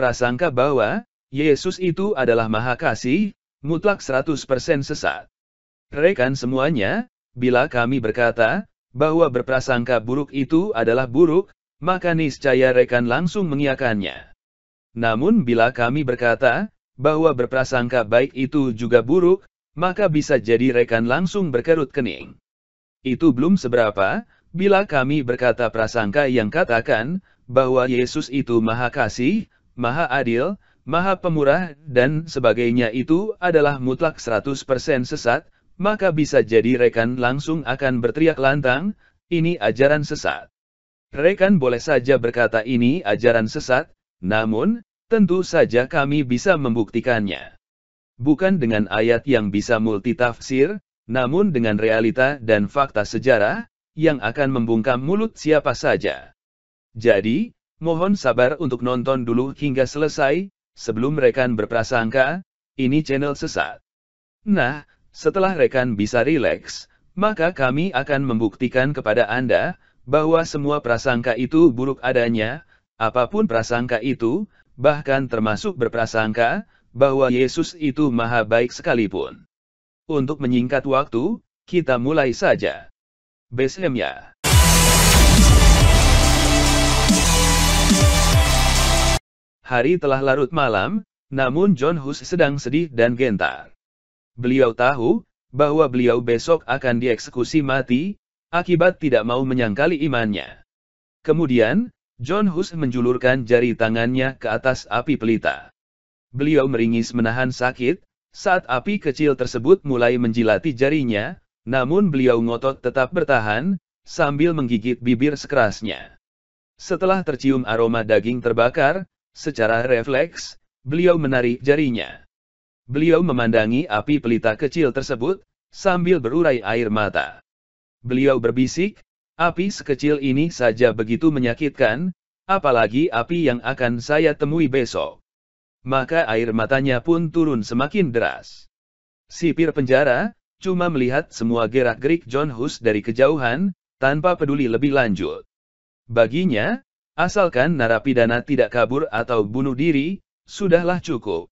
prasangka bahwa Yesus itu adalah Maha Kasih, mutlak 100% sesat. Rekan semuanya, bila kami berkata bahwa berprasangka buruk itu adalah buruk, maka niscaya rekan langsung mengiyakannya. Namun bila kami berkata bahwa berprasangka baik itu juga buruk, maka bisa jadi rekan langsung berkerut kening. Itu belum seberapa, bila kami berkata prasangka yang katakan bahwa Yesus itu Maha Kasih, Maha Adil, Maha Pemurah, dan sebagainya itu adalah mutlak 100% sesat, maka bisa jadi rekan langsung akan berteriak lantang, ini ajaran sesat. Rekan boleh saja berkata ini ajaran sesat, namun, tentu saja kami bisa membuktikannya. Bukan dengan ayat yang bisa multitafsir, namun dengan realita dan fakta sejarah, yang akan membungkam mulut siapa saja. Jadi, mohon sabar untuk nonton dulu hingga selesai, sebelum rekan berprasangka, ini channel sesat. Nah, setelah rekan bisa rileks, maka kami akan membuktikan kepada Anda, bahwa semua prasangka itu buruk adanya, apapun prasangka itu, bahkan termasuk berprasangka, bahwa Yesus itu Maha Baik sekalipun. Untuk menyingkat waktu, kita mulai saja. Bismillah. Hari telah larut malam, namun John Hus sedang sedih dan gentar. Beliau tahu bahwa beliau besok akan dieksekusi mati, akibat tidak mau menyangkali imannya. Kemudian, John Hus menjulurkan jari tangannya ke atas api pelita. Beliau meringis menahan sakit, saat api kecil tersebut mulai menjilati jarinya, namun beliau ngotot tetap bertahan, sambil menggigit bibir sekerasnya. Setelah tercium aroma daging terbakar, secara refleks, beliau menarik jarinya. Beliau memandangi api pelita kecil tersebut, sambil berurai air mata. Beliau berbisik, api sekecil ini saja begitu menyakitkan, apalagi api yang akan saya temui besok. Maka air matanya pun turun semakin deras. Sipir penjara cuma melihat semua gerak-gerik John Hus dari kejauhan, tanpa peduli lebih lanjut. Baginya, asalkan narapidana tidak kabur atau bunuh diri, sudahlah cukup.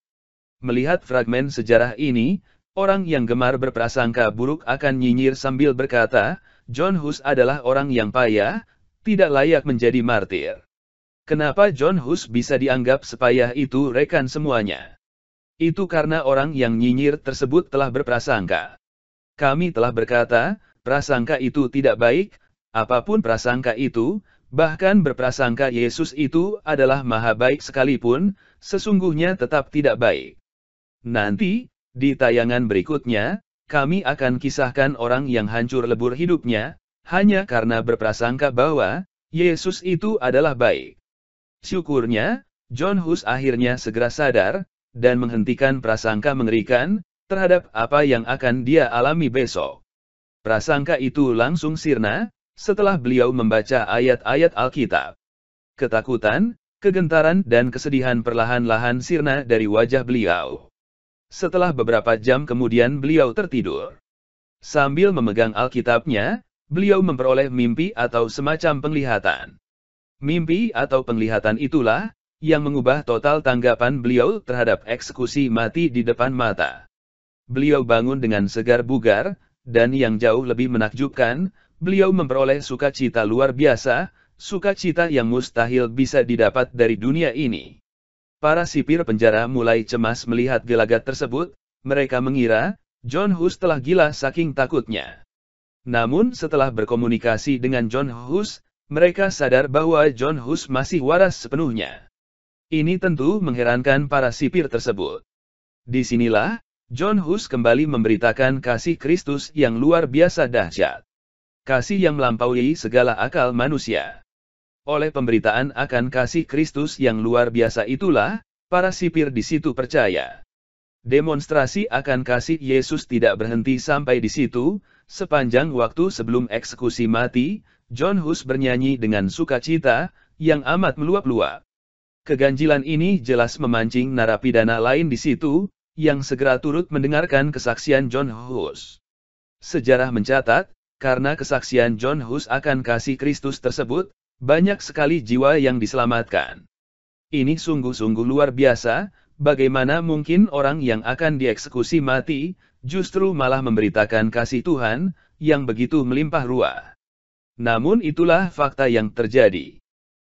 Melihat fragmen sejarah ini, orang yang gemar berprasangka buruk akan nyinyir sambil berkata, John Hus adalah orang yang payah, tidak layak menjadi martir. Kenapa John Hus bisa dianggap sepayah itu rekan semuanya? Itu karena orang yang nyinyir tersebut telah berprasangka. Kami telah berkata, prasangka itu tidak baik, apapun prasangka itu, bahkan berprasangka Yesus itu adalah Maha Baik sekalipun, sesungguhnya tetap tidak baik. Nanti, di tayangan berikutnya, kami akan kisahkan orang yang hancur lebur hidupnya, hanya karena berprasangka bahwa Yesus itu adalah baik. Syukurnya, John Hus akhirnya segera sadar, dan menghentikan prasangka mengerikan, terhadap apa yang akan dia alami besok. Prasangka itu langsung sirna, setelah beliau membaca ayat-ayat Alkitab. Ketakutan, kegentaran dan kesedihan perlahan-lahan sirna dari wajah beliau. Setelah beberapa jam kemudian beliau tertidur. Sambil memegang Alkitabnya, beliau memperoleh mimpi atau semacam penglihatan. Mimpi atau penglihatan itulah, yang mengubah total tanggapan beliau terhadap eksekusi mati di depan mata. Beliau bangun dengan segar bugar, dan yang jauh lebih menakjubkan, beliau memperoleh sukacita luar biasa, sukacita yang mustahil bisa didapat dari dunia ini. Para sipir penjara mulai cemas melihat gelagat tersebut, mereka mengira, John Hus telah gila saking takutnya. Namun setelah berkomunikasi dengan John Hus, mereka sadar bahwa John Hus masih waras sepenuhnya. Ini tentu mengherankan para sipir tersebut. Disinilah, John Hus kembali memberitakan kasih Kristus yang luar biasa dahsyat. Kasih yang melampaui segala akal manusia. Oleh pemberitaan akan kasih Kristus yang luar biasa itulah, para sipir di situ percaya. Demonstrasi akan kasih Yesus tidak berhenti sampai di situ, sepanjang waktu sebelum eksekusi mati, John Hus bernyanyi dengan sukacita, yang amat meluap-luap. Keganjilan ini jelas memancing narapidana lain di situ, yang segera turut mendengarkan kesaksian John Hus. Sejarah mencatat, karena kesaksian John Hus akan kasih Kristus tersebut, banyak sekali jiwa yang diselamatkan. Ini sungguh-sungguh luar biasa, bagaimana mungkin orang yang akan dieksekusi mati, justru malah memberitakan kasih Tuhan, yang begitu melimpah ruah. Namun itulah fakta yang terjadi.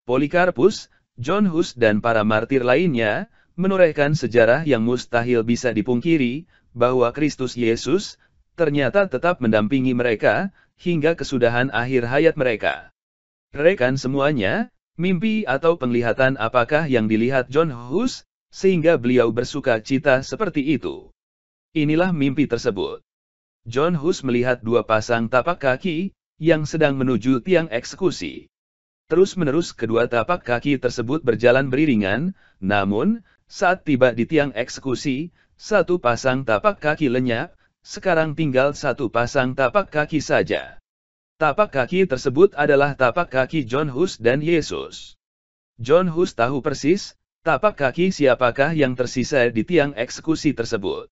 Polikarpus, John Hus dan para martir lainnya, menorehkan sejarah yang mustahil bisa dipungkiri, bahwa Kristus Yesus, ternyata tetap mendampingi mereka, hingga kesudahan akhir hayat mereka. Rekan semuanya, mimpi atau penglihatan apakah yang dilihat John Hus, sehingga beliau bersuka cita seperti itu? Inilah mimpi tersebut. John Hus melihat dua pasang tapak kaki, yang sedang menuju tiang eksekusi. Terus-menerus kedua tapak kaki tersebut berjalan beriringan, namun, saat tiba di tiang eksekusi, satu pasang tapak kaki lenyap, sekarang tinggal satu pasang tapak kaki saja. Tapak kaki tersebut adalah tapak kaki John Hus dan Yesus. John Hus tahu persis, tapak kaki siapakah yang tersisa di tiang eksekusi tersebut.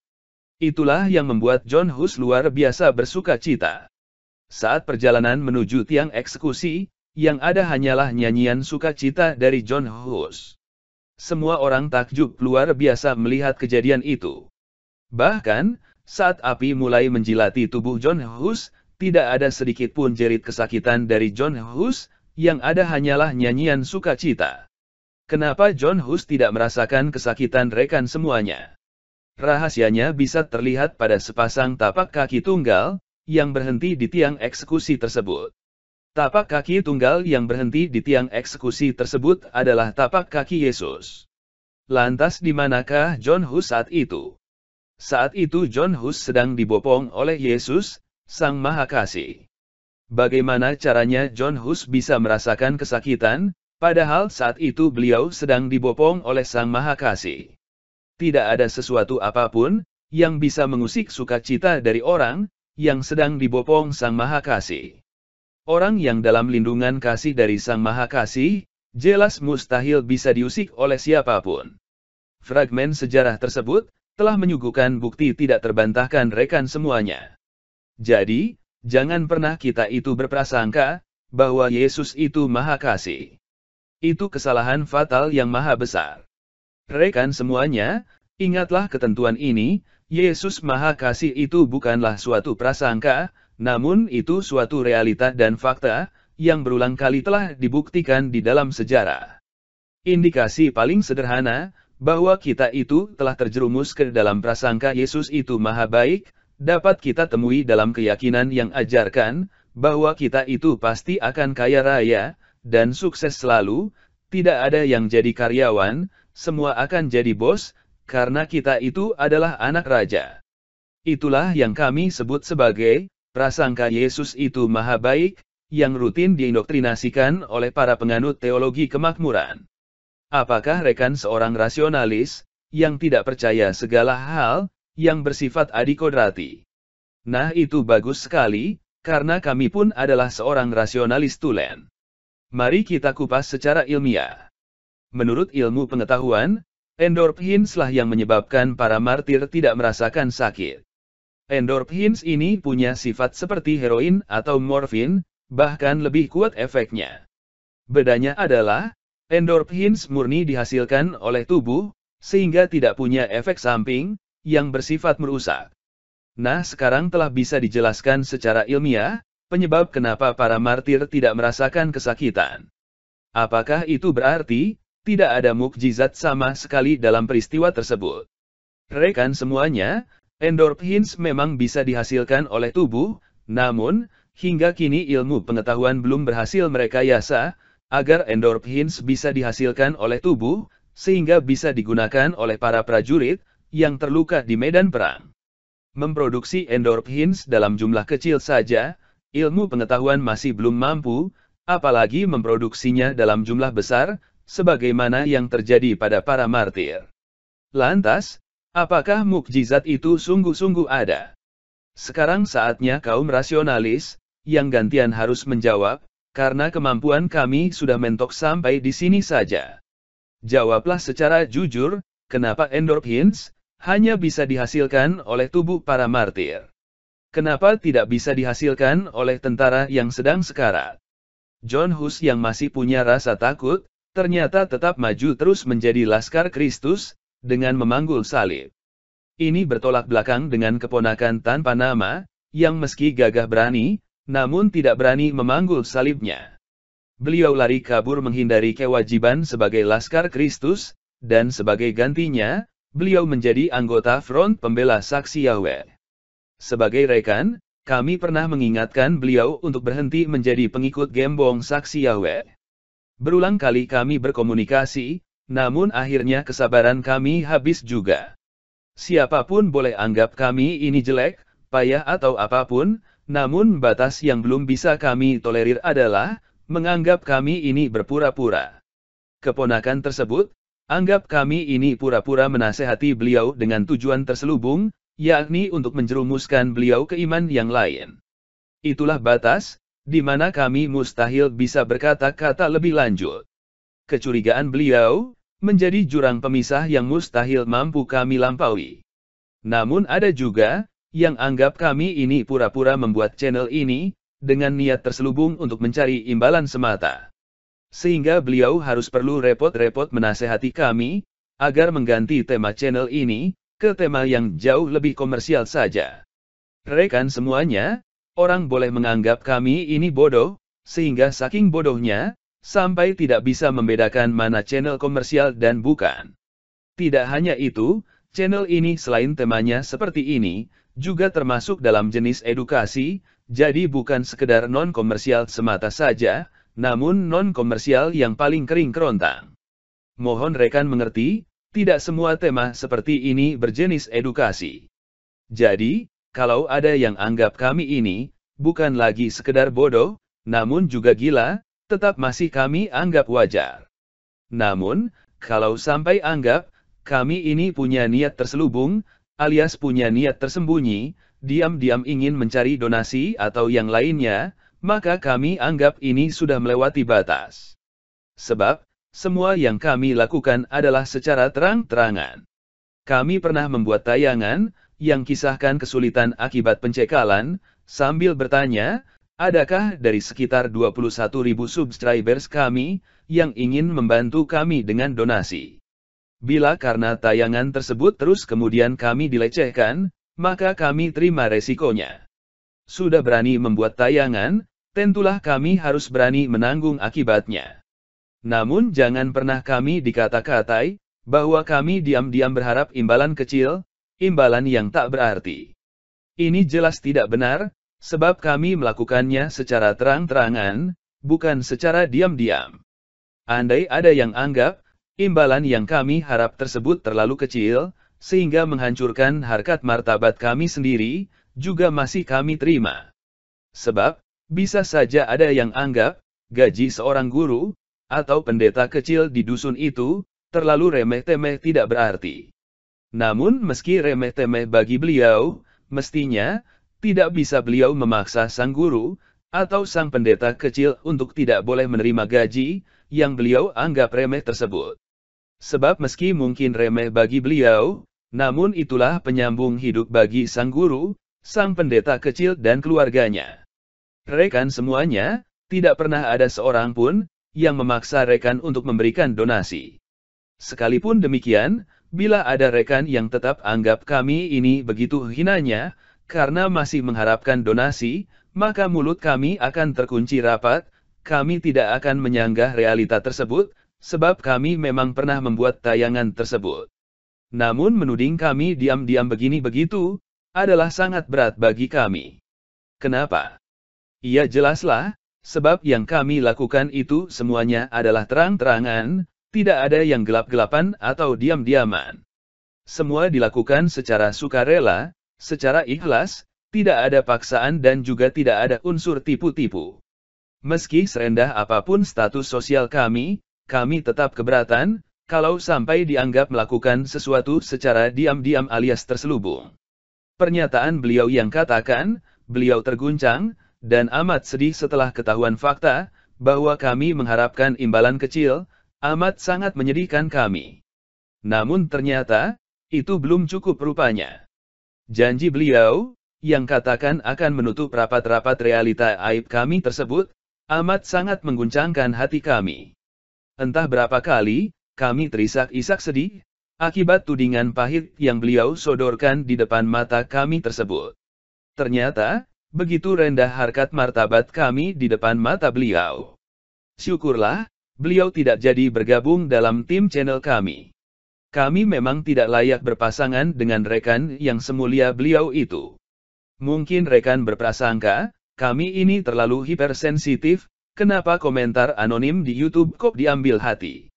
Itulah yang membuat John Hus luar biasa bersuka cita. Saat perjalanan menuju tiang eksekusi, yang ada hanyalah nyanyian sukacita dari John Hus. Semua orang takjub luar biasa melihat kejadian itu. Bahkan, saat api mulai menjilati tubuh John Hus, tidak ada sedikit pun jerit kesakitan dari John Hus, yang ada hanyalah nyanyian sukacita. Kenapa John Hus tidak merasakan kesakitan rekan semuanya? Rahasianya bisa terlihat pada sepasang tapak kaki tunggal, yang berhenti di tiang eksekusi tersebut. Tapak kaki tunggal yang berhenti di tiang eksekusi tersebut adalah tapak kaki Yesus. Lantas di manakah John Hus saat itu? Saat itu John Hus sedang dibopong oleh Yesus, Sang Maha Kasih. Bagaimana caranya John Hus bisa merasakan kesakitan, padahal saat itu beliau sedang dibopong oleh Sang Maha Kasih? Tidak ada sesuatu apapun, yang bisa mengusik sukacita dari orang, yang sedang dibopong Sang Maha Kasih. Orang yang dalam lindungan kasih dari Sang Maha Kasih, jelas mustahil bisa diusik oleh siapapun. Fragmen sejarah tersebut, telah menyuguhkan bukti tidak terbantahkan rekan semuanya. Jadi, jangan pernah kita itu berprasangka, bahwa Yesus itu Maha Kasih. Itu kesalahan fatal yang maha besar. Rekan semuanya, ingatlah ketentuan ini, Yesus Maha Kasih itu bukanlah suatu prasangka, namun itu suatu realita dan fakta, yang berulang kali telah dibuktikan di dalam sejarah. Indikasi paling sederhana, bahwa kita itu telah terjerumus ke dalam prasangka Yesus itu Maha Baik, dapat kita temui dalam keyakinan yang ajarkan, bahwa kita itu pasti akan kaya raya, dan sukses selalu, tidak ada yang jadi karyawan, semua akan jadi bos, karena kita itu adalah anak raja. Itulah yang kami sebut sebagai prasangka Yesus itu Maha Baik, yang rutin diindoktrinasikan oleh para penganut teologi kemakmuran. Apakah rekan seorang rasionalis, yang tidak percaya segala hal, yang bersifat adikodrati? Nah itu bagus sekali, karena kami pun adalah seorang rasionalis tulen. Mari kita kupas secara ilmiah. Menurut ilmu pengetahuan, endorphins lah yang menyebabkan para martir tidak merasakan sakit. Endorphins ini punya sifat seperti heroin atau morfin, bahkan lebih kuat efeknya. Bedanya adalah, endorphins murni dihasilkan oleh tubuh, sehingga tidak punya efek samping, yang bersifat merusak. Nah sekarang telah bisa dijelaskan secara ilmiah, penyebab kenapa para martir tidak merasakan kesakitan. Apakah itu berarti, tidak ada mukjizat sama sekali dalam peristiwa tersebut? Rekan semuanya, endorphins memang bisa dihasilkan oleh tubuh, namun, hingga kini ilmu pengetahuan belum berhasil merekayasa, agar endorphins bisa dihasilkan oleh tubuh, sehingga bisa digunakan oleh para prajurit, yang terluka di medan perang. Memproduksi endorphins dalam jumlah kecil saja, ilmu pengetahuan masih belum mampu, apalagi memproduksinya dalam jumlah besar, sebagaimana yang terjadi pada para martir. Lantas, apakah mukjizat itu sungguh-sungguh ada? Sekarang saatnya kaum rasionalis, yang gantian harus menjawab, karena kemampuan kami sudah mentok sampai di sini saja. Jawablah secara jujur, kenapa endorphins hanya bisa dihasilkan oleh tubuh para martir? Kenapa tidak bisa dihasilkan oleh tentara yang sedang sekarat? John Hus yang masih punya rasa takut, ternyata tetap maju terus menjadi Laskar Kristus, dengan memanggul salib. Ini bertolak belakang dengan keponakan tanpa nama, yang meski gagah berani, namun tidak berani memanggul salibnya. Beliau lari kabur menghindari kewajiban sebagai Laskar Kristus, dan sebagai gantinya, beliau menjadi anggota Front Pembela Saksi Yahweh. Sebagai rekan, kami pernah mengingatkan beliau untuk berhenti menjadi pengikut gembong Saksi Yahweh. Berulang kali kami berkomunikasi, namun akhirnya kesabaran kami habis juga. Siapapun boleh anggap kami ini jelek, payah atau apapun, namun batas yang belum bisa kami tolerir adalah menganggap kami ini berpura-pura. Keponakan tersebut anggap kami ini pura-pura menasehati beliau dengan tujuan terselubung, yakni untuk menjerumuskan beliau ke iman yang lain. Itulah batas, di mana kami mustahil bisa berkata-kata lebih lanjut. Kecurigaan beliau menjadi jurang pemisah yang mustahil mampu kami lampaui. Namun ada juga yang anggap kami ini pura-pura membuat channel ini dengan niat terselubung untuk mencari imbalan semata. Sehingga beliau harus perlu repot-repot menasehati kami agar mengganti tema channel ini ke tema yang jauh lebih komersial saja. Rekan semuanya, orang boleh menganggap kami ini bodoh, sehingga saking bodohnya, sampai tidak bisa membedakan mana channel komersial dan bukan. Tidak hanya itu, channel ini selain temanya seperti ini, juga termasuk dalam jenis edukasi, jadi bukan sekedar non-komersial semata saja, namun non-komersial yang paling kering kerontang. Mohon rekan mengerti, tidak semua tema seperti ini berjenis edukasi. Jadi, kalau ada yang anggap kami ini, bukan lagi sekedar bodoh, namun juga gila, tetap masih kami anggap wajar. Namun, kalau sampai anggap, kami ini punya niat terselubung, alias punya niat tersembunyi, diam-diam ingin mencari donasi atau yang lainnya, maka kami anggap ini sudah melewati batas. Sebab, semua yang kami lakukan adalah secara terang-terangan. Kami pernah membuat tayangan, yang kisahkan kesulitan akibat pencekalan, sambil bertanya, adakah dari sekitar 21.000 subscribers kami, yang ingin membantu kami dengan donasi? Bila karena tayangan tersebut terus kemudian kami dilecehkan, maka kami terima resikonya. Sudah berani membuat tayangan, tentulah kami harus berani menanggung akibatnya. Namun jangan pernah kami dikata-katai, bahwa kami diam-diam berharap imbalan kecil, imbalan yang tak berarti. Ini jelas tidak benar, sebab kami melakukannya secara terang-terangan, bukan secara diam-diam. Andai ada yang anggap, imbalan yang kami harap tersebut terlalu kecil, sehingga menghancurkan harkat martabat kami sendiri, juga masih kami terima. Sebab, bisa saja ada yang anggap, gaji seorang guru, atau pendeta kecil di dusun itu, terlalu remeh-temeh tidak berarti. Namun meski remeh-temeh bagi beliau, mestinya, tidak bisa beliau memaksa sang guru, atau sang pendeta kecil untuk tidak boleh menerima gaji, yang beliau anggap remeh tersebut. Sebab meski mungkin remeh bagi beliau, namun itulah penyambung hidup bagi sang guru, sang pendeta kecil dan keluarganya. Rekan semuanya, tidak pernah ada seorang pun, yang memaksa rekan untuk memberikan donasi. Sekalipun demikian, bila ada rekan yang tetap anggap kami ini begitu hinanya, karena masih mengharapkan donasi, maka mulut kami akan terkunci rapat, kami tidak akan menyanggah realita tersebut, sebab kami memang pernah membuat tayangan tersebut. Namun menuding kami diam-diam begini begitu, adalah sangat berat bagi kami. Kenapa? Ya jelaslah, sebab yang kami lakukan itu semuanya adalah terang-terangan, tidak ada yang gelap-gelapan atau diam-diaman. Semua dilakukan secara sukarela, secara ikhlas, tidak ada paksaan dan juga tidak ada unsur tipu-tipu. Meski serendah apapun status sosial kami tetap keberatan, kalau sampai dianggap melakukan sesuatu secara diam-diam alias terselubung. Pernyataan beliau yang katakan, beliau terguncang, dan amat sedih setelah ketahuan fakta, bahwa kami mengharapkan imbalan kecil, amat sangat menyedihkan kami. Namun ternyata, itu belum cukup rupanya. Janji beliau, yang katakan akan menutup rapat-rapat realita aib kami tersebut, amat sangat mengguncangkan hati kami. Entah berapa kali, kami terisak-isak sedih, akibat tudingan pahit yang beliau sodorkan di depan mata kami tersebut. Ternyata, begitu rendah harkat martabat kami di depan mata beliau. Syukurlah, beliau tidak jadi bergabung dalam tim channel kami. Kami memang tidak layak berpasangan dengan rekan yang semulia beliau itu. Mungkin rekan berprasangka, kami ini terlalu hipersensitif, kenapa komentar anonim di YouTube kok diambil hati.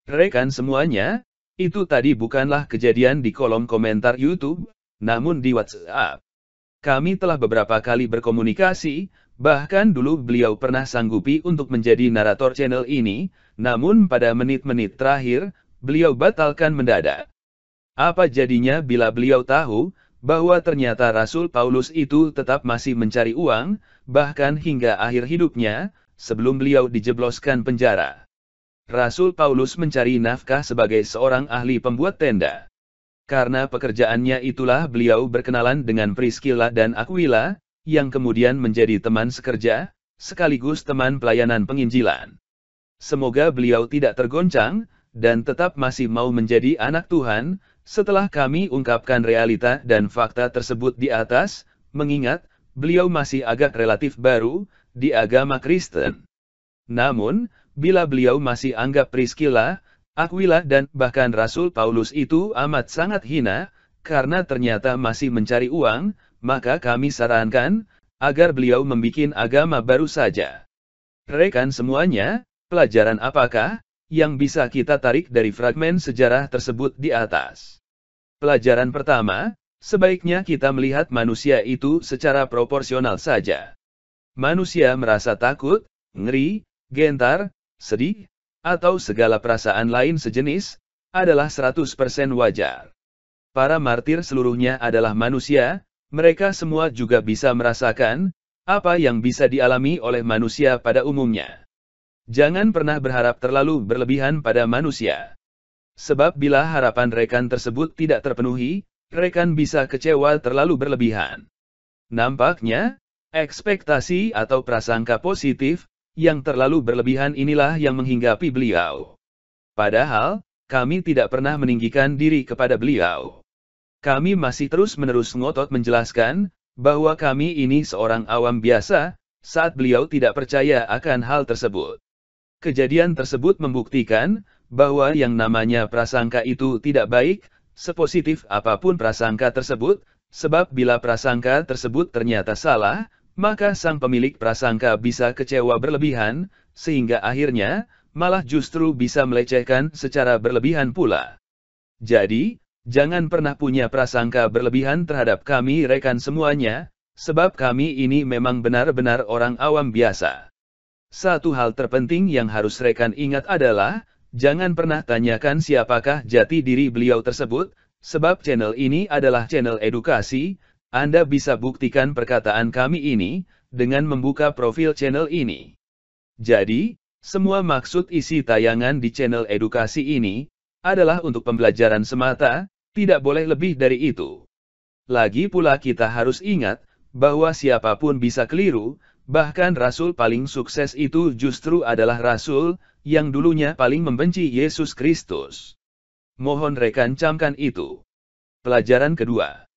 Rekan semuanya, itu tadi bukanlah kejadian di kolom komentar YouTube, namun di WhatsApp. Kami telah beberapa kali berkomunikasi, bahkan dulu beliau pernah sanggupi untuk menjadi narator channel ini, namun pada menit-menit terakhir, beliau batalkan mendadak. Apa jadinya bila beliau tahu, bahwa ternyata Rasul Paulus itu tetap masih mencari uang, bahkan hingga akhir hidupnya, sebelum beliau dijebloskan penjara. Rasul Paulus mencari nafkah sebagai seorang ahli pembuat tenda. Karena pekerjaannya itulah beliau berkenalan dengan Priscilla dan Aquila, yang kemudian menjadi teman sekerja, sekaligus teman pelayanan penginjilan. Semoga beliau tidak tergoncang, dan tetap masih mau menjadi anak Tuhan, setelah kami ungkapkan realita dan fakta tersebut di atas, mengingat, beliau masih agak relatif baru, di agama Kristen. Namun, bila beliau masih anggap Priscilla, Aquila dan bahkan Rasul Paulus itu amat sangat hina, karena ternyata masih mencari uang, maka kami sarankan, agar beliau membuat agama baru saja. Rekan semuanya, pelajaran apakah yang bisa kita tarik dari fragmen sejarah tersebut di atas? Pelajaran pertama, sebaiknya kita melihat manusia itu secara proporsional saja. Manusia merasa takut, ngeri, gentar, sedih, atau segala perasaan lain sejenis, adalah 100% wajar. Para martir seluruhnya adalah manusia, mereka semua juga bisa merasakan apa yang bisa dialami oleh manusia pada umumnya. Jangan pernah berharap terlalu berlebihan pada manusia. Sebab bila harapan rekan tersebut tidak terpenuhi, rekan bisa kecewa terlalu berlebihan. Nampaknya, ekspektasi atau prasangka positif, yang terlalu berlebihan inilah yang menghinggapi beliau. Padahal, kami tidak pernah meninggikan diri kepada beliau. Kami masih terus-menerus ngotot menjelaskan, bahwa kami ini seorang awam biasa, saat beliau tidak percaya akan hal tersebut. Kejadian tersebut membuktikan, bahwa yang namanya prasangka itu tidak baik, sepositif apapun prasangka tersebut, sebab bila prasangka tersebut ternyata salah, maka sang pemilik prasangka bisa kecewa berlebihan, sehingga akhirnya, malah justru bisa melecehkan secara berlebihan pula. Jadi, jangan pernah punya prasangka berlebihan terhadap kami rekan semuanya, sebab kami ini memang benar-benar orang awam biasa. Satu hal terpenting yang harus rekan ingat adalah, jangan pernah tanyakan siapakah jati diri beliau tersebut, sebab channel ini adalah channel edukasi, Anda bisa buktikan perkataan kami ini, dengan membuka profil channel ini. Jadi, semua maksud isi tayangan di channel edukasi ini, adalah untuk pembelajaran semata, tidak boleh lebih dari itu. Lagi pula kita harus ingat, bahwa siapapun bisa keliru, bahkan Rasul paling sukses itu justru adalah Rasul, yang dulunya paling membenci Yesus Kristus. Mohon rekan camkan itu. Pelajaran kedua.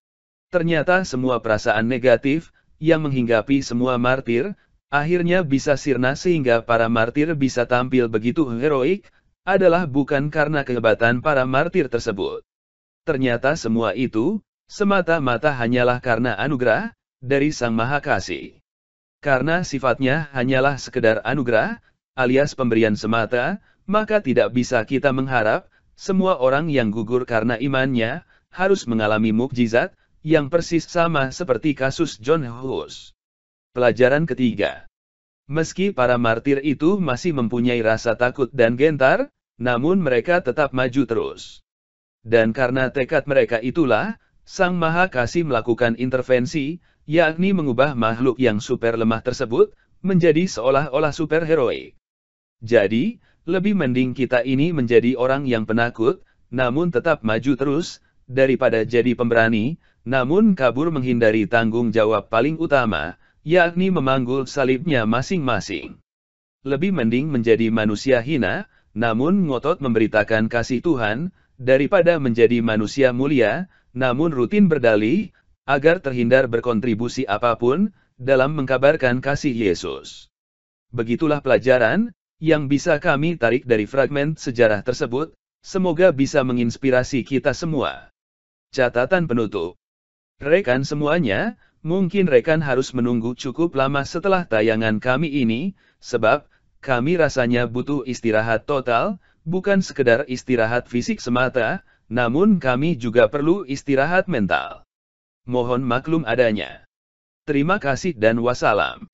Ternyata semua perasaan negatif, yang menghinggapi semua martir, akhirnya bisa sirna sehingga para martir bisa tampil begitu heroik, adalah bukan karena kehebatan para martir tersebut. Ternyata semua itu, semata-mata hanyalah karena anugerah, dari Sang Maha Kasih. Karena sifatnya hanyalah sekedar anugerah, alias pemberian semata, maka tidak bisa kita mengharap, semua orang yang gugur karena imannya, harus mengalami mukjizat, yang persis sama seperti kasus John Hus. Pelajaran ketiga. Meski para martir itu masih mempunyai rasa takut dan gentar, namun mereka tetap maju terus. Dan karena tekad mereka itulah, Sang Maha Kasih melakukan intervensi, yakni mengubah makhluk yang super lemah tersebut, menjadi seolah-olah super heroik. Jadi, lebih mending kita ini menjadi orang yang penakut, namun tetap maju terus, daripada jadi pemberani, namun kabur menghindari tanggung jawab paling utama, yakni memanggul salibnya masing-masing. Lebih mending menjadi manusia hina, namun ngotot memberitakan kasih Tuhan, daripada menjadi manusia mulia, namun rutin berdalih, agar terhindar berkontribusi apapun, dalam mengkabarkan kasih Yesus. Begitulah pelajaran, yang bisa kami tarik dari fragmen sejarah tersebut, semoga bisa menginspirasi kita semua. Catatan penutup. Rekan semuanya, mungkin rekan harus menunggu cukup lama setelah tayangan kami ini, sebab, kami rasanya butuh istirahat total, bukan sekedar istirahat fisik semata, namun kami juga perlu istirahat mental. Mohon maklum adanya. Terima kasih dan wassalam.